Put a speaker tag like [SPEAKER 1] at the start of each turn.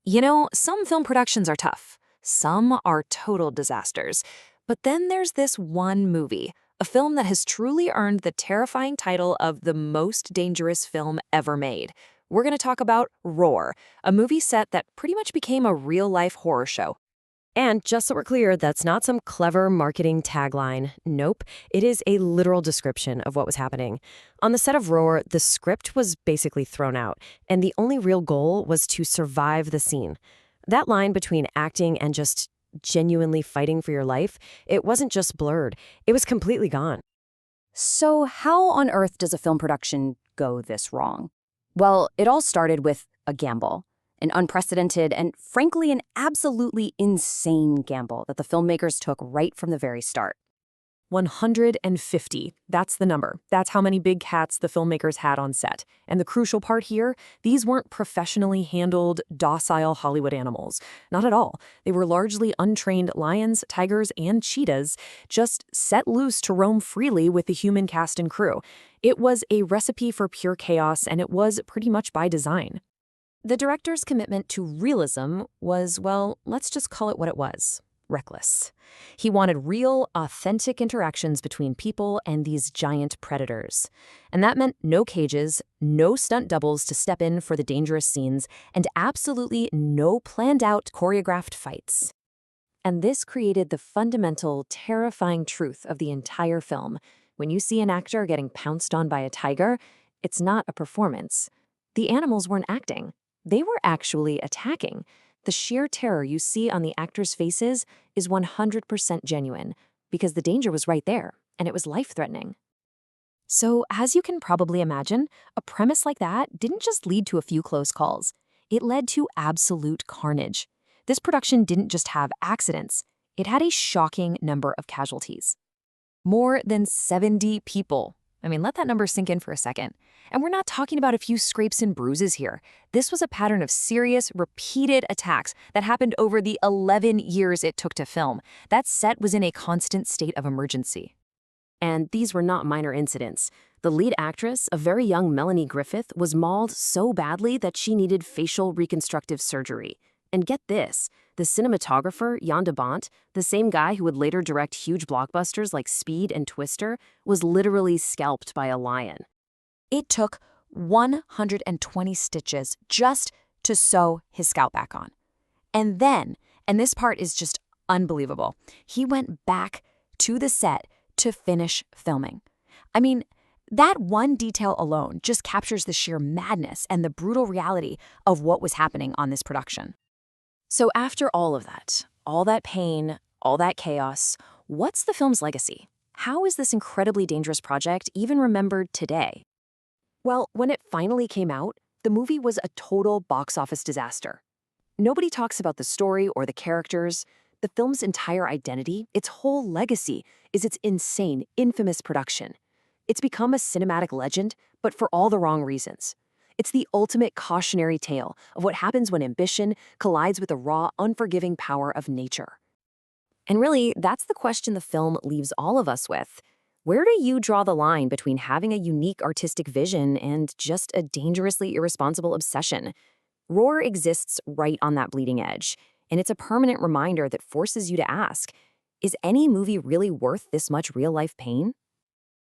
[SPEAKER 1] Some film productions are tough. Some are total disasters. But then there's this one movie, a film that has truly earned the terrifying title of the most dangerous film ever made. We're going to talk about Roar, a movie set that pretty much became a real-life horror show.
[SPEAKER 2] And just so we're clear, that's not some clever marketing tagline. Nope. It is a literal description of what was happening. On the set of Roar, the script was basically thrown out, and the only real goal was to survive the scene. That line between acting and just genuinely fighting for your life, it wasn't just blurred. It was completely gone.
[SPEAKER 3] So how on earth does a film production go this wrong? Well, it all started with a gamble. An unprecedented and, frankly, an absolutely insane gamble that the filmmakers took right from the very start.
[SPEAKER 1] 150. That's the number. That's how many big cats the filmmakers had on set. And the crucial part here, these weren't professionally handled, docile Hollywood animals. Not at all. They were largely untrained lions, tigers, and cheetahs, just set loose to roam freely with the human cast and crew. It was a recipe for pure chaos, and it was pretty much by design. The director's commitment to realism was, well, let's just call it what it was. Reckless. He wanted real, authentic interactions between people and these giant predators. And that meant no cages, no stunt doubles to step in for the dangerous scenes, and absolutely no planned-out, choreographed fights. And this created the fundamental, terrifying truth of the entire film. When you see an actor getting pounced on by a tiger, it's not a performance. The animals weren't acting. They were actually attacking. The sheer terror you see on the actors' faces is 100% genuine, because the danger was right there, and it was life-threatening. So, as you can probably imagine, a premise like that didn't just lead to a few close calls. It led to absolute carnage. This production didn't just have accidents. It had a shocking number of casualties. More than 70 people. Let that number sink in for a second. And we're not talking about a few scrapes and bruises here. This was a pattern of serious, repeated attacks that happened over the 11 years it took to film. That set was in a constant state of emergency.
[SPEAKER 2] And these were not minor incidents. The lead actress, a very young Melanie Griffith, was mauled so badly that she needed facial reconstructive surgery. And get this, the cinematographer, Jan de Bont, the same guy who would later direct huge blockbusters like Speed and Twister, was literally scalped by a lion.
[SPEAKER 1] It took 120 stitches just to sew his scalp back on. And then, and this part is just unbelievable, he went back to the set to finish filming. That one detail alone just captures the sheer madness and the brutal reality of what was happening on this production. So after all of that, all that pain, all that chaos, what's the film's legacy? How is this incredibly dangerous project even remembered today? Well, when it finally came out, the movie was a total box office disaster. Nobody talks about the story or the characters. The film's entire identity, its whole legacy, is its insane, infamous production. It's become a cinematic legend, but for all the wrong reasons. It's the ultimate cautionary tale of what happens when ambition collides with the raw, unforgiving power of nature. And really, that's the question the film leaves all of us with. Where do you draw the line between having a unique artistic vision and just a dangerously irresponsible obsession? Roar exists right on that bleeding edge, and it's a permanent reminder that forces you to ask, is any movie really worth this much real-life pain?